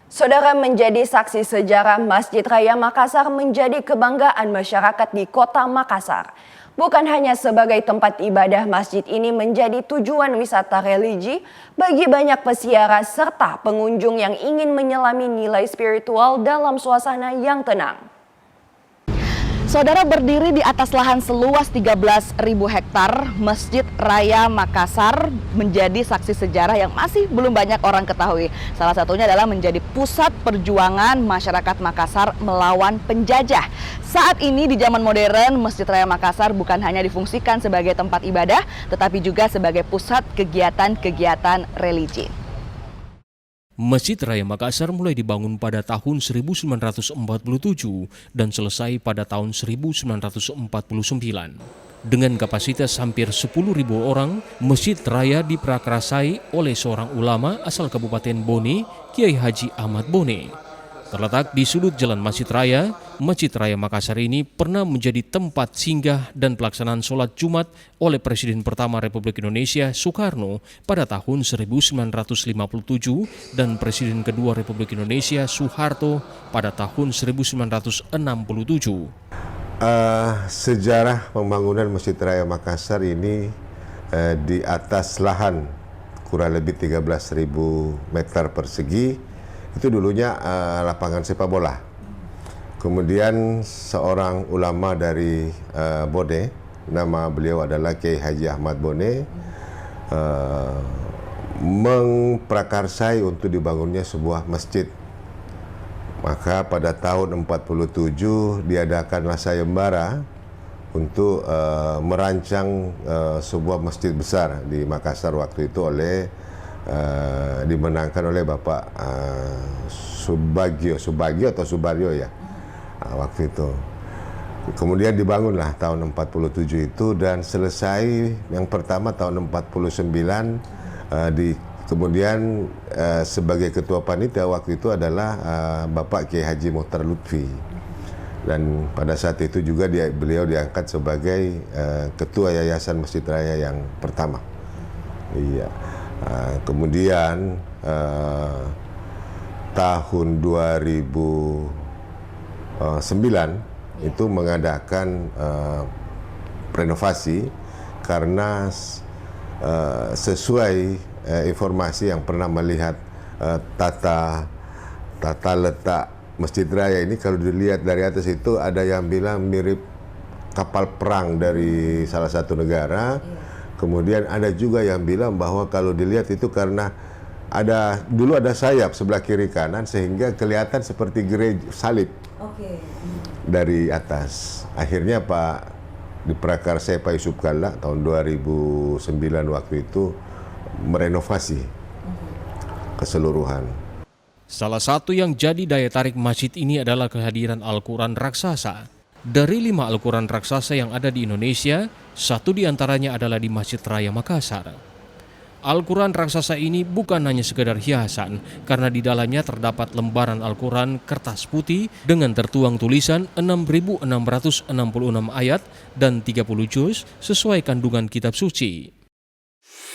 Saudara, menjadi saksi sejarah Masjid Raya Makassar menjadi kebanggaan masyarakat di Kota Makassar. Bukan hanya sebagai tempat ibadah, masjid ini menjadi tujuan wisata religi bagi banyak peziarah serta pengunjung yang ingin menyelami nilai spiritual dalam suasana yang tenang. Saudara, berdiri di atas lahan seluas 13.000 hektar, Masjid Raya Makassar menjadi saksi sejarah yang masih belum banyak orang ketahui. Salah satunya adalah menjadi pusat perjuangan masyarakat Makassar melawan penjajah. Saat ini di zaman modern, Masjid Raya Makassar bukan hanya difungsikan sebagai tempat ibadah, tetapi juga sebagai pusat kegiatan-kegiatan religi. Masjid Raya Makassar mulai dibangun pada tahun 1947 dan selesai pada tahun 1949. Dengan kapasitas hampir 10.000 orang, Masjid Raya diprakarsai oleh seorang ulama asal Kabupaten Bone, Kiai Haji Ahmad Bone. Terletak di sudut Jalan Masjid Raya Makassar ini pernah menjadi tempat singgah dan pelaksanaan sholat Jumat oleh Presiden pertama Republik Indonesia Soekarno pada tahun 1957 dan Presiden kedua Republik Indonesia Soeharto pada tahun 1967. Sejarah pembangunan Masjid Raya Makassar ini di atas lahan kurang lebih 13.000 meter persegi. Itu dulunya lapangan sepak bola. Kemudian seorang ulama dari Bone, nama beliau adalah Kiai Haji Ahmad Bone, memprakarsai untuk dibangunnya sebuah masjid. Maka pada tahun 47 diadakanlah sayembara untuk merancang sebuah masjid besar di Makassar waktu itu dimenangkan oleh Bapak Subagio atau Subaryo ya waktu itu. Kemudian dibangunlah tahun 47 itu dan selesai yang pertama tahun 49 kemudian sebagai ketua panitia waktu itu adalah Bapak Kiai Haji Muhtar Lutfi. Dan pada saat itu juga beliau diangkat sebagai ketua Yayasan Masjid Raya yang pertama. Iya. Kemudian tahun 2009 itu mengadakan renovasi karena sesuai informasi yang pernah melihat tata letak Masjid Raya ini, kalau dilihat dari atas itu ada yang bilang mirip kapal perang dari salah satu negara. Kemudian ada juga yang bilang bahwa kalau dilihat itu karena dulu ada sayap sebelah kiri kanan sehingga kelihatan seperti gereja salib dari atas. Akhirnya diprakarsai Pak Yusuf Kalla tahun 2009 waktu itu merenovasi keseluruhan. Salah satu yang jadi daya tarik masjid ini adalah kehadiran Al-Quran raksasa. Dari 5 Al-Quran raksasa yang ada di Indonesia, satu di antaranya adalah di Masjid Raya Makassar. Al-Quran raksasa ini bukan hanya sekedar hiasan, karena di dalamnya terdapat lembaran Al-Quran kertas putih dengan tertuang tulisan 6.666 ayat dan 30 juz sesuai kandungan kitab suci.